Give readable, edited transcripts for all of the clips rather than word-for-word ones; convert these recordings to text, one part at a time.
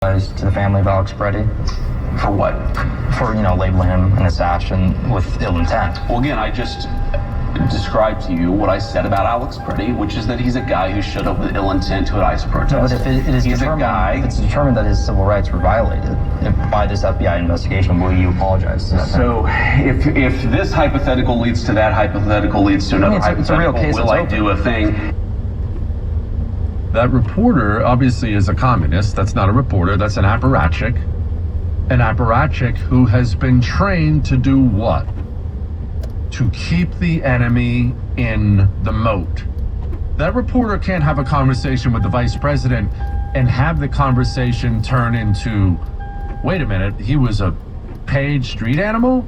to the family of Alex Preddy For what? for, labeling him an assassin with ill intent. Well, again, I just described to you what I said about Alex Preddy, which is that he's a guy who showed up with ill intent to an ICE protest. No, but if it is he's a determined, guy. if it's determined that his civil rights were violated by this FBI investigation, will you apologize to that? So, if this hypothetical leads to that hypothetical leads to another it's a real hypothetical, case will that's I do a thing? That reporter obviously is a communist. That's not a reporter, that's an apparatchik. An apparatchik who has been trained to do what? To keep the enemy in the moat. That reporter can't have a conversation with the vice president and have the conversation turn into, wait a minute, he was a paid street animal?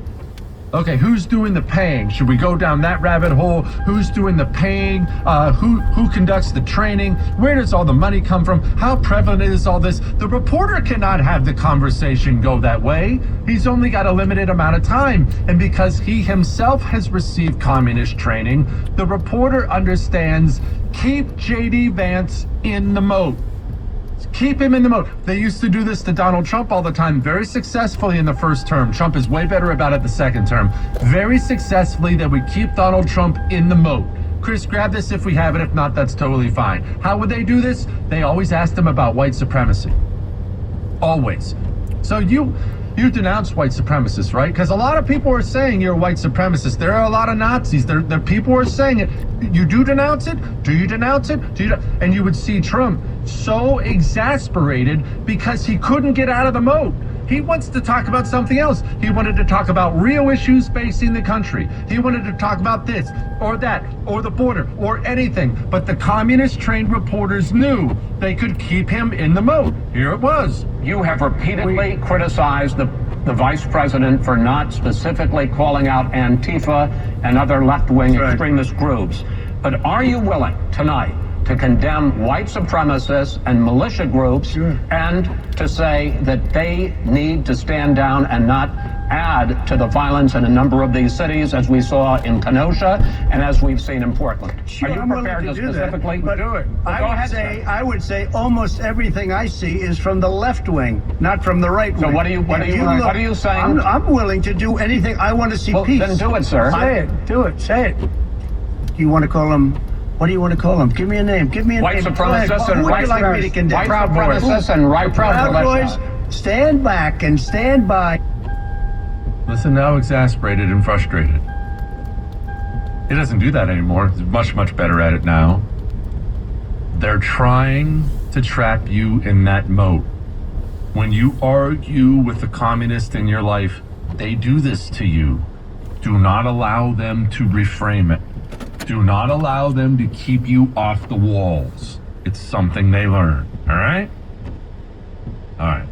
Okay, who's doing the paying? Should we go down that rabbit hole? Who's doing the paying? Who conducts the training? Where does all the money come from? How prevalent is all this? The reporter cannot have the conversation go that way. He's only got a limited amount of time. And because he himself has received communist training, the reporter understands, keep J.D. Vance in the moat. Keep him in the moat. They used to do this to Donald Trump all the time, very successfully in the first term. Trump is way better about it the second term. Very successfully, that we keep Donald Trump in the moat. Chris, grab this if we have it. If not, that's totally fine. How would they do this? They always asked him about white supremacy. Always. So you denounce white supremacists, right? Because a lot of people are saying you're a white supremacist. There are a lot of Nazis. There people are saying it. You do denounce it? Do you denounce it? And you would see Trump so exasperated because he couldn't get out of the moat. He wants to talk about something else. He wanted to talk about real issues facing the country. He wanted to talk about this or that or the border or anything. But the communist trained reporters knew they could keep him in the moat. Here it was. You have repeatedly criticized the vice president for not specifically calling out Antifa and other left-wing extremist groups. But are you willing tonight to condemn white supremacists and militia groups and to say that they need to stand down and not add to the violence in a number of these cities, as we saw in Kenosha and as we've seen in Portland? Sure, are you I'm willing prepared to do specifically that, but do it? I would say almost everything I see is from the left wing, not from the right wing. So what are you saying? I'm willing to do anything. I want to see peace. Then do it, sir. Say it. Do it. Say it. Do you want to call them? What do you want to call them? Give me a name. Give me a white name. Supremacists and who would you like me to condemn? White supremacists and right Proud Boys, stand back and stand by. Listen, now exasperated and frustrated. He doesn't do that anymore. He's much, much better at it now. They're trying to trap you in that moat. When you argue with the communist in your life, they do this to you. Do not allow them to reframe it. Do not allow them to keep you off the walls. It's something they learn. All right? All right.